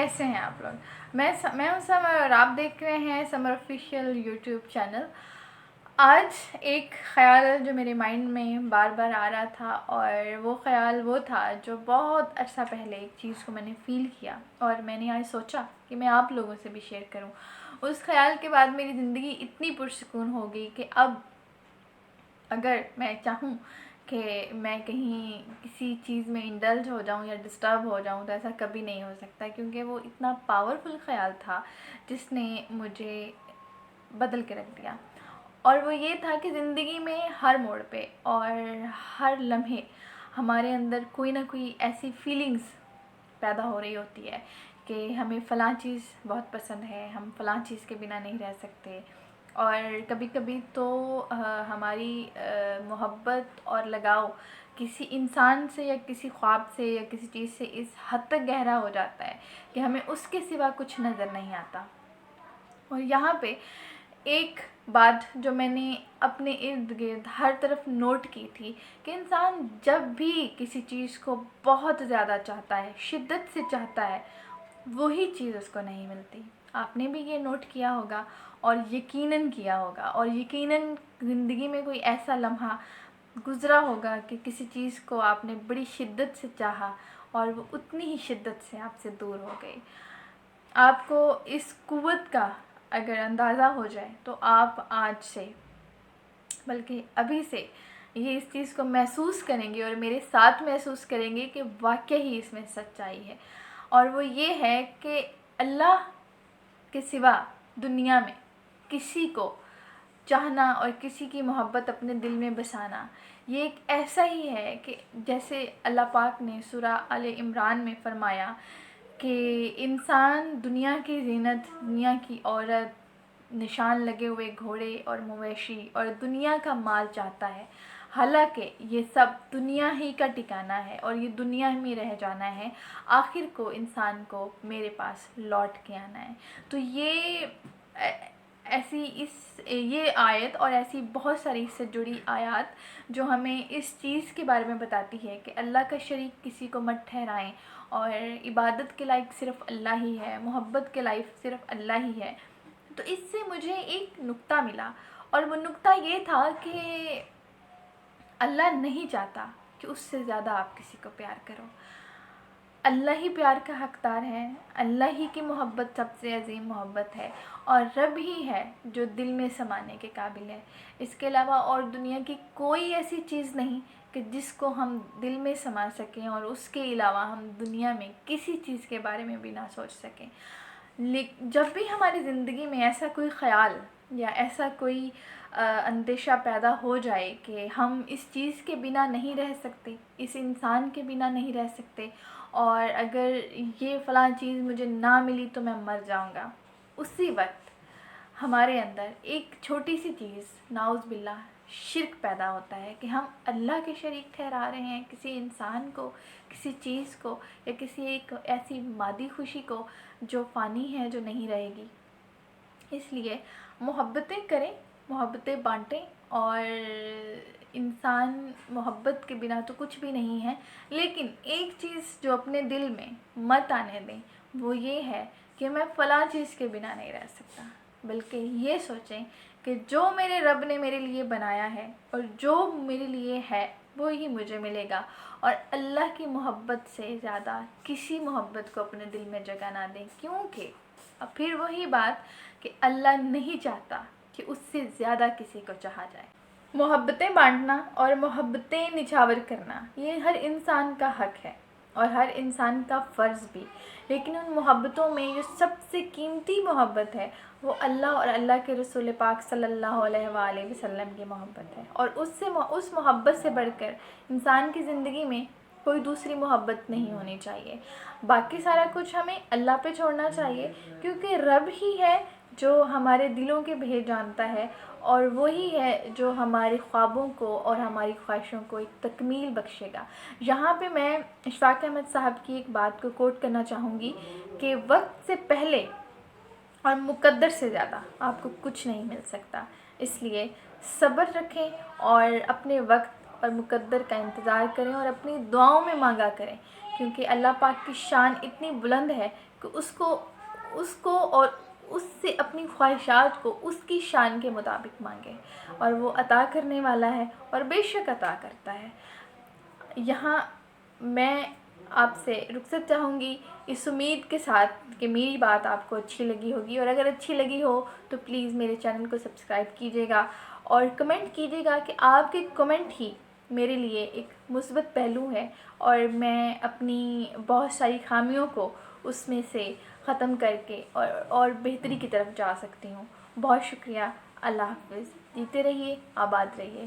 کیسے ہیں آپ لوگ؟ میں ہوں سمر اور آپ دیکھ رہے ہیں سمر آفیشیل یوٹیوب چینل۔ آج ایک خیال جو میرے مائنڈ میں بار بار آ رہا تھا، اور وہ خیال وہ تھا جو بہت عرصہ پہلے ایک چیز کو میں نے فیل کیا اور میں نے آج سوچا کہ میں آپ لوگوں سے بھی شیئر کروں۔ اس خیال کے بعد میری زندگی اتنی پرسکون ہو گئی کہ اب اگر میں چاہوں کہ میں کہیں کسی چیز میں انڈلج ہو جاؤں یا ڈسٹرب ہو جاؤں تو ایسا کبھی نہیں ہو سکتا، کیونکہ وہ اتنا پاورفل خیال تھا جس نے مجھے بدل کے رکھ دیا۔ اور وہ یہ تھا کہ زندگی میں ہر موڑ پہ اور ہر لمحے ہمارے اندر کوئی نہ کوئی ایسی فیلنگز پیدا ہو رہی ہوتی ہے کہ ہمیں فلاں چیز بہت پسند ہے، ہم فلاں چیز کے بنا نہیں رہ سکتے، اور کبھی کبھی تو ہماری محبت اور لگاؤ کسی انسان سے یا کسی خواب سے یا کسی چیز سے اس حد تک گہرا ہو جاتا ہے کہ ہمیں اس کے سوا کچھ نظر نہیں آتا۔ اور یہاں پہ ایک بات جو میں نے اپنے ارد گرد ہر طرف نوٹ کی تھی کہ انسان جب بھی کسی چیز کو بہت زیادہ چاہتا ہے، شدت سے چاہتا ہے، وہی چیز اس کو نہیں ملتی۔ آپ نے بھی یہ نوٹ کیا ہوگا اور یقیناً کیا ہوگا، اور یقیناً زندگی میں کوئی ایسا لمحہ گزرا ہوگا کہ کسی چیز کو آپ نے بڑی شدت سے چاہا اور وہ اتنی ہی شدت سے آپ سے دور ہو گئی۔ آپ کو اس قوت کا اگر اندازہ ہو جائے تو آپ آج سے، بلکہ ابھی سے یہ اس چیز کو محسوس کریں گے اور میرے ساتھ محسوس کریں گے کہ واقعی اس میں سچائی ہے، اور وہ یہ ہے کہ اللہ کے سوا دنیا میں کسی کو چاہنا اور کسی کی محبت اپنے دل میں بسانا یہ ایک ایسا ہی ہے کہ جیسے اللہ پاک نے سورہ آل عمران میں فرمایا کہ انسان دنیا کی زینت، دنیا کی عورت، نشان لگے ہوئے گھوڑے اور مویشی اور دنیا کا مال چاہتا ہے، حالانکہ یہ سب دنیا ہی کا ٹھکانہ ہے اور یہ دنیا میں رہ جانا ہے، آخر کو انسان کو میرے پاس لوٹ کے آنا ہے۔ تو یہ یہ آیت اور ایسی بہت ساری اس سے جڑی آیات جو ہمیں اس چیز کے بارے میں بتاتی ہے کہ اللہ کا شریک کسی کو مت ٹھہرائیں، اور عبادت کے لائق صرف اللہ ہی ہے، محبت کے لائق صرف اللہ ہی ہے۔ تو اس سے مجھے ایک نقطہ ملا، اور وہ نقطہ یہ تھا کہ اللہ نہیں چاہتا کہ اس سے زیادہ آپ کسی کو پیار کرو۔ اللہ ہی پیار کا حقدار ہے، اللہ ہی کی محبت سب سے عظیم محبت ہے، اور رب ہی ہے جو دل میں سمانے کے قابل ہے۔ اس کے علاوہ اور دنیا کی کوئی ایسی چیز نہیں کہ جس کو ہم دل میں سما سکیں، اور اس کے علاوہ ہم دنیا میں کسی چیز کے بارے میں بھی نہ سوچ سکیں۔ جب بھی ہماری زندگی میں ایسا کوئی خیال یا ایسا کوئی اندیشہ پیدا ہو جائے کہ ہم اس چیز کے بنا نہیں رہ سکتے، اس انسان کے بنا نہیں رہ سکتے، اور اگر یہ فلاں چیز مجھے نہ ملی تو میں مر جاؤں گا، اسی وقت ہمارے اندر ایک چھوٹی سی چیز، نعوذ باللہ، شرک پیدا ہوتا ہے کہ ہم اللہ کے شریک ٹھہرا رہے ہیں کسی انسان کو، کسی چیز کو، یا کسی ایک ایسی مادی خوشی کو جو فانی ہے، جو نہیں رہے گی۔ اس لیے محبتیں کریں، محبتیں بانٹیں، اور انسان محبت کے بنا تو کچھ بھی نہیں ہے، لیکن ایک چیز جو اپنے دل میں مت آنے دیں وہ یہ ہے کہ میں فلاں چیز کے بنا نہیں رہ سکتا، بلکہ یہ سوچیں کہ جو میرے رب نے میرے لیے بنایا ہے اور جو میرے لیے ہے وہی مجھے ملے گا، اور اللہ کی محبت سے زیادہ کسی محبت کو اپنے دل میں جگہ نہ دیں، کیونکہ اب پھر وہی بات کہ اللہ نہیں چاہتا کہ اس سے زیادہ کسی کو چاہا جائے۔ محبتیں بانٹنا اور محبتیں نچھاور کرنا یہ ہر انسان کا حق ہے اور ہر انسان کا فرض بھی، لیکن ان محبتوں میں جو سب سے قیمتی محبت ہے وہ اللہ اور اللہ کے رسول پاک صلی اللہ علیہ وآلہ وسلم کی محبت ہے، اور اس محبت سے بڑھ کر انسان کی زندگی میں کوئی دوسری محبت نہیں ہونی چاہیے۔ باقی سارا کچھ ہمیں اللہ پہ چھوڑنا چاہیے، کیونکہ رب ہی ہے جو ہمارے دلوں کے بھید جانتا ہے، اور وہی ہے جو ہمارے خوابوں کو اور ہماری خواہشوں کو ایک تکمیل بخشے گا۔ یہاں پہ میں اشفاق احمد صاحب کی ایک بات کو کوٹ کرنا چاہوں گی کہ وقت سے پہلے اور مقدر سے زیادہ آپ کو کچھ نہیں مل سکتا، اس لیے صبر رکھیں اور اپنے وقت اور مقدر کا انتظار کریں اور اپنی دعاؤں میں مانگا کریں، کیونکہ اللہ پاک کی شان اتنی بلند ہے، کہ اس کو اور اس سے اپنی خواہشات کو اس کی شان کے مطابق مانگے، اور وہ عطا کرنے والا ہے اور بے شک عطا کرتا ہے۔ یہاں میں آپ سے رخصت چاہوں گی اس امید کے ساتھ کہ میری بات آپ کو اچھی لگی ہوگی، اور اگر اچھی لگی ہو تو پلیز میرے چینل کو سبسکرائب کیجیے گا اور کمنٹ کیجیے گا، کہ آپ کے کمنٹ ہی میرے لیے ایک مثبت پہلو ہے، اور میں اپنی بہت ساری خامیوں کو اس میں سے ختم کر کے اور بہتری کی طرف جا سکتی ہوں۔ بہت شکریہ۔ اللہ حافظ۔ جیتے رہیے، آباد رہیے۔